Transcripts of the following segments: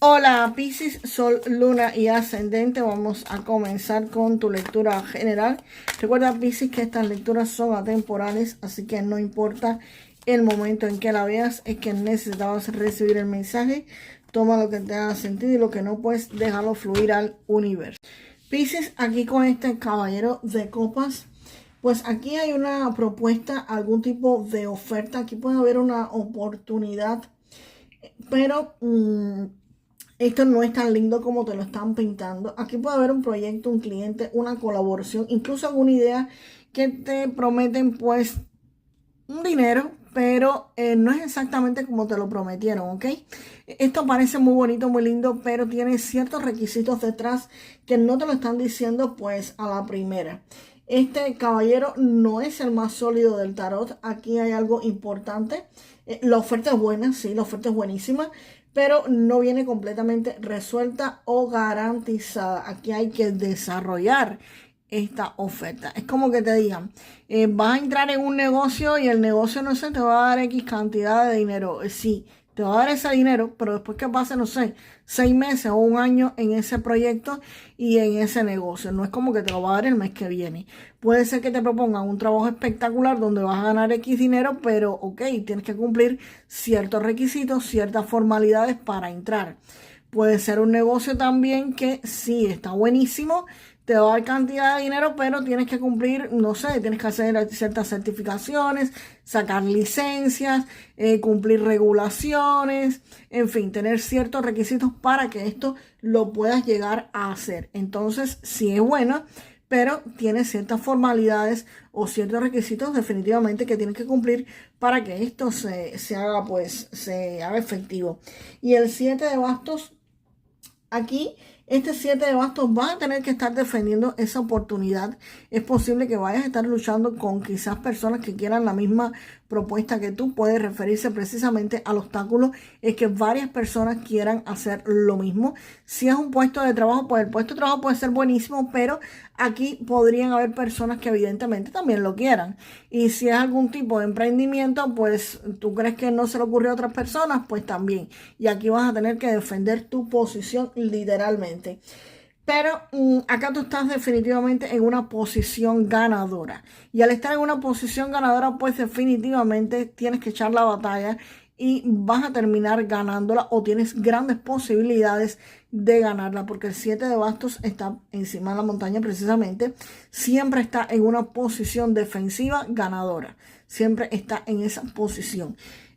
Hola Piscis, Sol, Luna y Ascendente. Vamos a comenzar con tu lectura general. Recuerda Piscis que estas lecturas son atemporales, así que no importa el momento en que la veas, es que necesitabas recibir el mensaje. Toma lo que te haga sentido y lo que no, pues déjalo fluir al universo. Piscis, aquí con este caballero de copas, pues aquí hay una propuesta, algún tipo de oferta. Aquí puede haber una oportunidad, pero esto no es tan lindo como te lo están pintando. Aquí puede haber un proyecto, un cliente, una colaboración, incluso alguna idea que te prometen pues un dinero, pero no es exactamente como te lo prometieron, ¿ok? Esto parece muy bonito, muy lindo, pero tiene ciertos requisitos detrás que no te lo están diciendo pues a la primera. Este caballero no es el más sólido del tarot. Aquí hay algo importante. La oferta es buena, sí, la oferta es buenísima, pero no viene completamente resuelta o garantizada. Aquí hay que desarrollar esta oferta. Es como que te digan, vas a entrar en un negocio y el negocio, no sé, te va a dar X cantidad de dinero. Sí, te va a dar ese dinero, pero después que pase, no sé, 6 meses o un año en ese proyecto y en ese negocio. No es como que te lo va a dar el mes que viene. Puede ser que te propongan un trabajo espectacular donde vas a ganar X dinero, pero ok, tienes que cumplir ciertos requisitos, ciertas formalidades para entrar. Puede ser un negocio también que sí, está buenísimo, te va a dar cantidad de dinero, pero tienes que cumplir, no sé, tienes que hacer ciertas certificaciones, sacar licencias, cumplir regulaciones, en fin, tener ciertos requisitos para que esto lo puedas llegar a hacer. Entonces, sí es bueno, pero tiene ciertas formalidades o ciertos requisitos definitivamente que tienes que cumplir para que esto se haga, pues, se haga efectivo. Y el 7 de bastos, aquí, este 7 de bastos va a tener que estar defendiendo esa oportunidad. Es posible que vayas a estar luchando con quizás personas que quieran la misma propuesta que tú. Puede referirse precisamente al obstáculo, es que varias personas quieran hacer lo mismo. Si es un puesto de trabajo, pues el puesto de trabajo puede ser buenísimo, pero aquí podrían haber personas que evidentemente también lo quieran. Y si es algún tipo de emprendimiento, pues tú crees que no se le ocurrió a otras personas, pues también. Y aquí vas a tener que defender tu posición literalmente. Pero acá tú estás definitivamente en una posición ganadora. Y al estar en una posición ganadora, pues definitivamente tienes que echar la batalla y vas a terminar ganándola o tienes grandes posibilidades de ganarla porque el 7 de bastos está encima de la montaña precisamente. Siempre está en una posición defensiva ganadora. Siempre está en esa posición.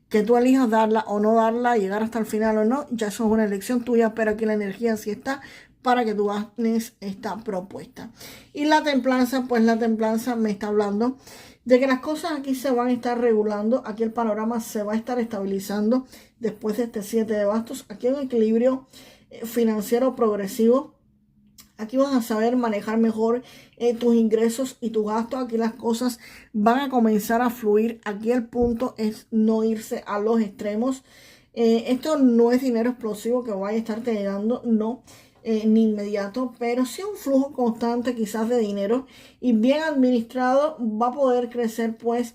Que tú elijas darla o no darla, llegar hasta el final o no, ya eso es una elección tuya, pero aquí la energía sí está para que tú ganes esta propuesta. Y la templanza, pues la templanza me está hablando de que las cosas aquí se van a estar regulando, aquí el panorama se va a estar estabilizando después de este 7 de bastos. Aquí hay un equilibrio financiero progresivo. Aquí vas a saber manejar mejor tus ingresos y tus gastos. Aquí las cosas van a comenzar a fluir. Aquí el punto es no irse a los extremos. Esto no es dinero explosivo que vaya a estarte llegando, no, ni inmediato, pero sí un flujo constante quizás de dinero y bien administrado va a poder crecer pues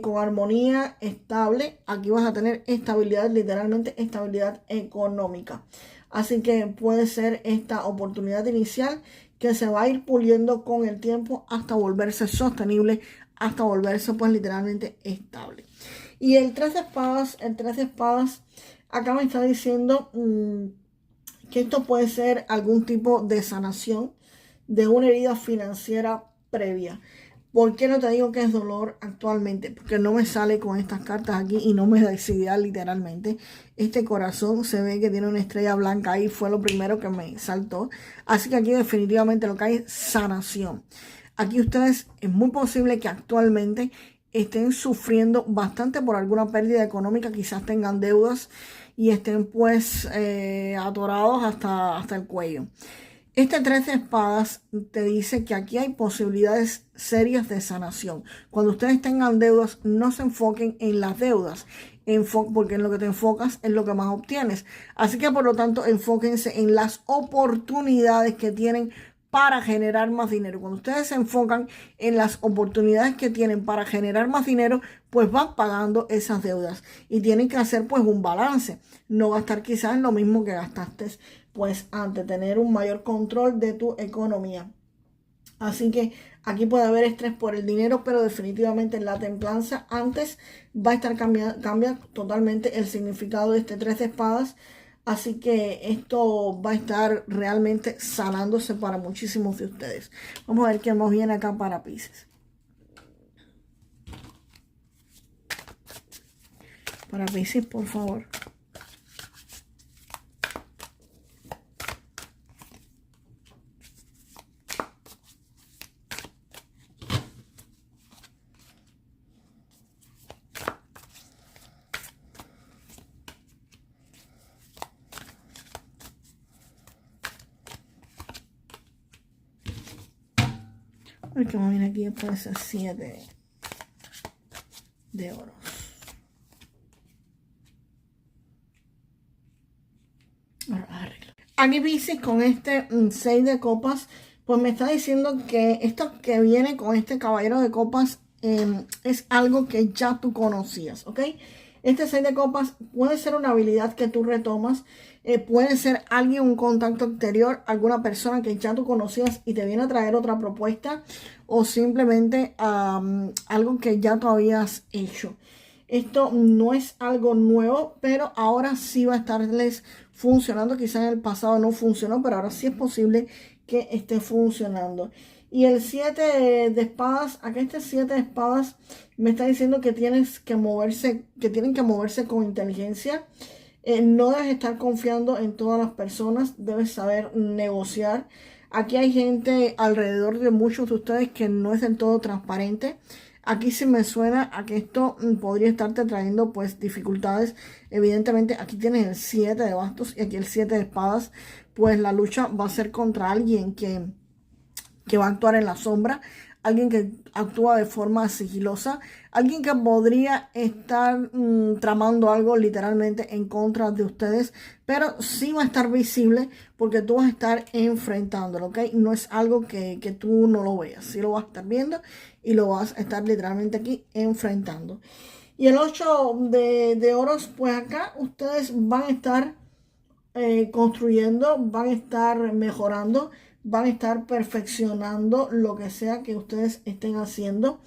con armonía estable. Aquí vas a tener estabilidad, literalmente estabilidad económica. Así que puede ser esta oportunidad inicial que se va a ir puliendo con el tiempo hasta volverse sostenible, hasta volverse pues literalmente estable. Y el 3 de espadas, acá me está diciendo que esto puede ser algún tipo de sanación de una herida financiera previa. ¿Por qué no te digo que es dolor actualmente? Porque no me sale con estas cartas aquí y no me da idea literalmente. Este corazón se ve que tiene una estrella blanca ahí, fue lo primero que me saltó. Así que aquí definitivamente lo que hay es sanación. Aquí ustedes es muy posible que actualmente estén sufriendo bastante por alguna pérdida económica, quizás tengan deudas y estén pues atorados hasta el cuello. Este 3 de espadas te dice que aquí hay posibilidades serias de sanación. Cuando ustedes tengan deudas, no se enfoquen en las deudas, porque en lo que te enfocas es lo que más obtienes. Así que por lo tanto, enfóquense en las oportunidades que tienen para generar más dinero. Cuando ustedes se enfocan en las oportunidades que tienen para generar más dinero, pues van pagando esas deudas y tienen que hacer pues un balance, no gastar quizás lo mismo que gastaste pues antes, tener un mayor control de tu economía. Así que aquí puede haber estrés por el dinero, pero definitivamente la templanza antes va a estar cambia totalmente el significado de este 3 de espadas. Así que esto va a estar realmente sanándose para muchísimos de ustedes. Vamos a ver qué más viene acá para Piscis. Para Piscis, por favor. A ver qué más viene aquí después de ese 7 de oros. Aquí Piscis con este 6 de copas, pues me está diciendo que esto que viene con este caballero de copas es algo que ya tú conocías, ¿ok? Este 6 de copas puede ser una habilidad que tú retomas, puede ser alguien, un contacto exterior, alguna persona que ya tú conocías y te viene a traer otra propuesta, o simplemente algo que ya tú habías hecho. Esto no es algo nuevo, pero ahora sí va a estarles funcionando. Quizás en el pasado no funcionó, pero ahora sí es posible que esté funcionando. Y el 7 de espadas, acá este 7 de espadas me está diciendo que tienes que moverse, que tienen que moverse con inteligencia. No debes estar confiando en todas las personas, debes saber negociar. Aquí hay gente alrededor de muchos de ustedes que no es del todo transparente. Aquí sí me suena a que esto podría estarte trayendo pues dificultades. Evidentemente aquí tienes el 7 de bastos y aquí el 7 de espadas. Pues la lucha va a ser contra alguien que va a actuar en la sombra, alguien que actúa de forma sigilosa, alguien que podría estar tramando algo literalmente en contra de ustedes, pero sí va a estar visible porque tú vas a estar enfrentándolo, ¿ok? No es algo que tú no lo veas, sí lo vas a estar viendo y lo vas a estar literalmente aquí enfrentando. Y el 8 de oros, pues acá ustedes van a estar construyendo, van a estar mejorando, van a estar perfeccionando lo que sea que ustedes estén haciendo.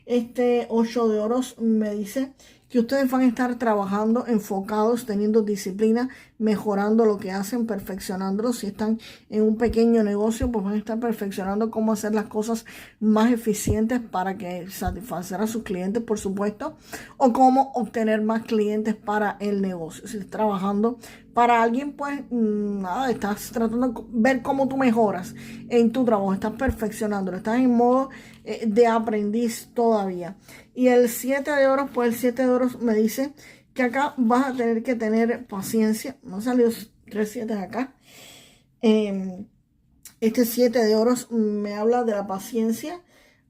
Este 8 de oros me dice que ustedes van a estar trabajando, enfocados, teniendo disciplina, mejorando lo que hacen, perfeccionándolo. Si están en un pequeño negocio, pues van a estar perfeccionando cómo hacer las cosas más eficientes para que satisfacer a sus clientes, por supuesto, o cómo obtener más clientes para el negocio. Si estás trabajando para alguien, pues nada, estás tratando de ver cómo tú mejoras en tu trabajo, estás perfeccionándolo, estás en modo de aprendiz todavía. Y el 7 de oros, pues el 7 de oros me dice que acá vas a tener que tener paciencia. No salió 3 7 acá. Este 7 de oros me habla de la paciencia.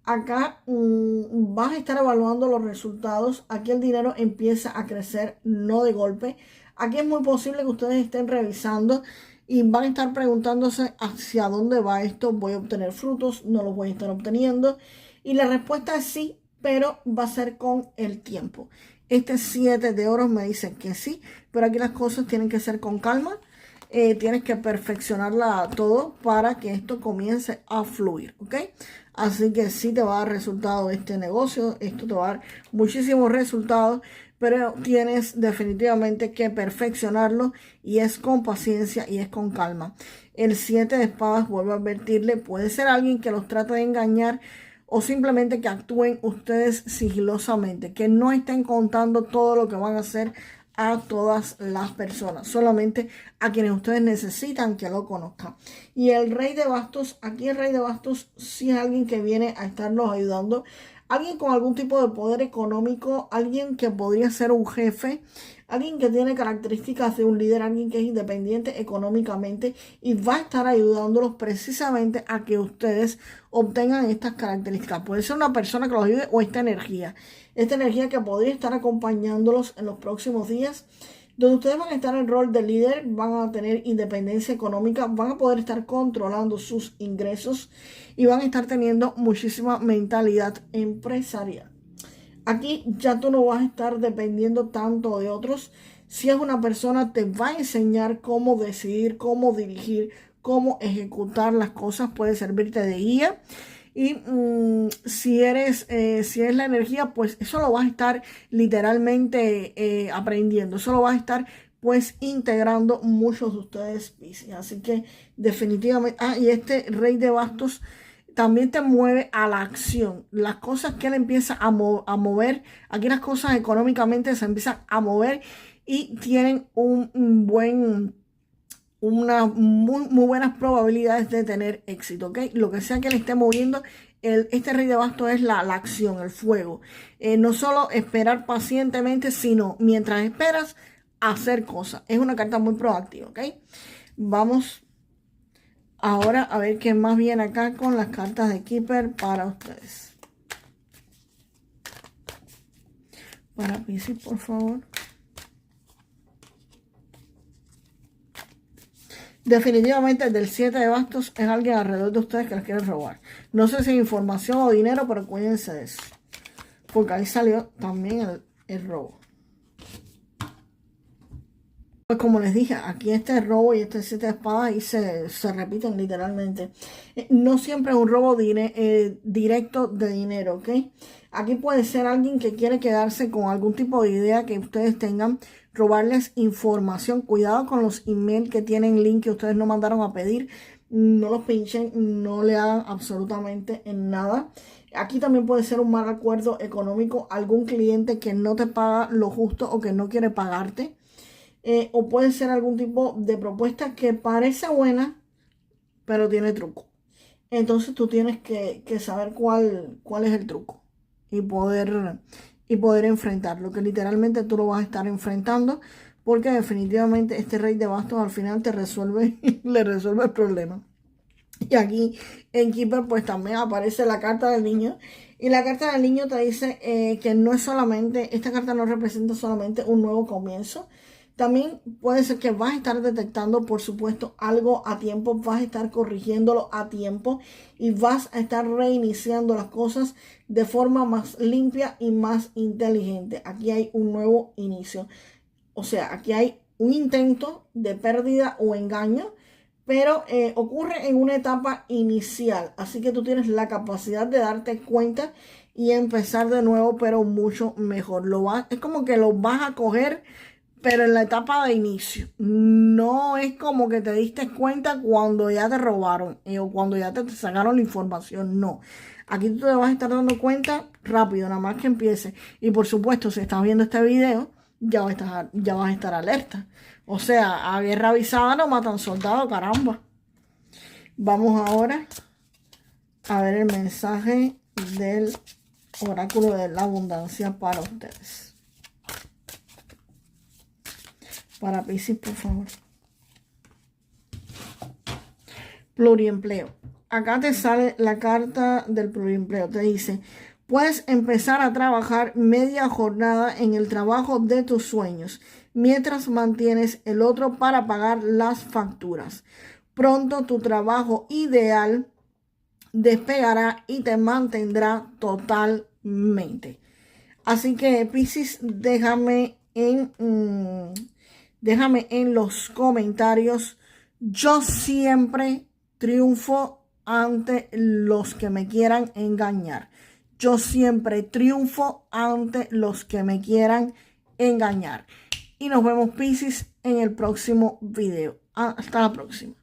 Acá vas a estar evaluando los resultados. Aquí el dinero empieza a crecer, no de golpe. Aquí es muy posible que ustedes estén revisando y van a estar preguntándose hacia dónde va esto. ¿Voy a obtener frutos? ¿No los voy a estar obteniendo? Y la respuesta es sí, pero va a ser con el tiempo. Este 7 de oros me dice que sí, pero aquí las cosas tienen que ser con calma. Tienes que perfeccionarla todo para que esto comience a fluir, ¿ok? Así que sí te va a dar resultado este negocio, esto te va a dar muchísimos resultados, pero tienes definitivamente que perfeccionarlo y es con paciencia y es con calma. El 7 de espadas, vuelvo a advertirle, puede ser alguien que los trata de engañar o simplemente que actúen ustedes sigilosamente, que no estén contando todo lo que van a hacer a todas las personas, solamente a quienes ustedes necesitan que lo conozcan. Y el rey de bastos, aquí el rey de bastos sí es alguien que viene a estarlos ayudando, alguien con algún tipo de poder económico, alguien que podría ser un jefe, alguien que tiene características de un líder, alguien que es independiente económicamente y va a estar ayudándolos precisamente a que ustedes obtengan estas características. Puede ser una persona que los ayude o esta energía que podría estar acompañándolos en los próximos días donde ustedes van a estar en el rol de líder, van a tener independencia económica, van a poder estar controlando sus ingresos y van a estar teniendo muchísima mentalidad empresarial. Aquí ya tú no vas a estar dependiendo tanto de otros. Si es una persona, te va a enseñar cómo decidir, cómo dirigir, cómo ejecutar las cosas, puede servirte de guía. Y si es la energía, pues eso lo vas a estar literalmente aprendiendo. Eso lo vas a estar pues integrando muchos de ustedes, Piscis. Así que definitivamente, y este rey de bastos también te mueve a la acción. Las cosas que él empieza a mover, aquí las cosas económicamente se empiezan a mover y tienen unas muy buenas probabilidades de tener éxito, ¿ok? Lo que sea que le esté moviendo, este rey de bastos es la acción, el fuego. No solo esperar pacientemente, sino mientras esperas, hacer cosas. Es una carta muy proactiva, ¿ok? Vamos ahora a ver qué más viene acá con las cartas de Keeper para ustedes. Para Piscis, por favor. Definitivamente el del 7 de bastos es alguien alrededor de ustedes que les quiere robar. No sé si es información o dinero, pero cuídense de eso. Porque ahí salió también el robo. Pues como les dije, aquí este robo y este 7 de espadas ahí se repiten literalmente. No siempre es un robo directo de dinero, ¿ok? Aquí puede ser alguien que quiere quedarse con algún tipo de idea que ustedes tengan, robarles información. Cuidado con los emails que tienen link que ustedes no mandaron a pedir. No los pinchen, no le hagan absolutamente en nada. Aquí también puede ser un mal acuerdo económico, algún cliente que no te paga lo justo o que no quiere pagarte. O puede ser algún tipo de propuesta que parece buena, pero tiene truco. Entonces tú tienes que saber cuál es el truco y poder enfrentarlo, que literalmente tú lo vas a estar enfrentando, porque definitivamente este rey de bastos al final te resuelve, le resuelve el problema. Y aquí en Keeper pues también aparece la carta del niño. Y la carta del niño te dice que no es solamente, esta carta no representa solamente un nuevo comienzo. También puede ser que vas a estar detectando, por supuesto, algo a tiempo, vas a estar corrigiéndolo a tiempo y vas a estar reiniciando las cosas de forma más limpia y más inteligente. Aquí hay un nuevo inicio. O sea, aquí hay un intento de pérdida o engaño, pero ocurre en una etapa inicial. Así que tú tienes la capacidad de darte cuenta y empezar de nuevo, pero mucho mejor. Es como que lo vas a coger, pero en la etapa de inicio. No es como que te diste cuenta cuando ya te robaron o cuando ya te sacaron la información. No. Aquí tú te vas a estar dando cuenta rápido, nada más que empiece. Y por supuesto, si estás viendo este video, ya vas a estar alerta. O sea, a guerra avisada no matan soldado, caramba. Vamos ahora a ver el mensaje del oráculo de la abundancia para ustedes. Para Piscis, por favor. Pluriempleo. Acá te sale la carta del pluriempleo. Te dice, puedes empezar a trabajar media jornada en el trabajo de tus sueños, mientras mantienes el otro para pagar las facturas. Pronto tu trabajo ideal despegará y te mantendrá totalmente. Así que, Piscis, déjame en los comentarios. Yo siempre triunfo ante los que me quieran engañar. Yo siempre triunfo ante los que me quieran engañar. Y nos vemos, Piscis, en el próximo video. Hasta la próxima.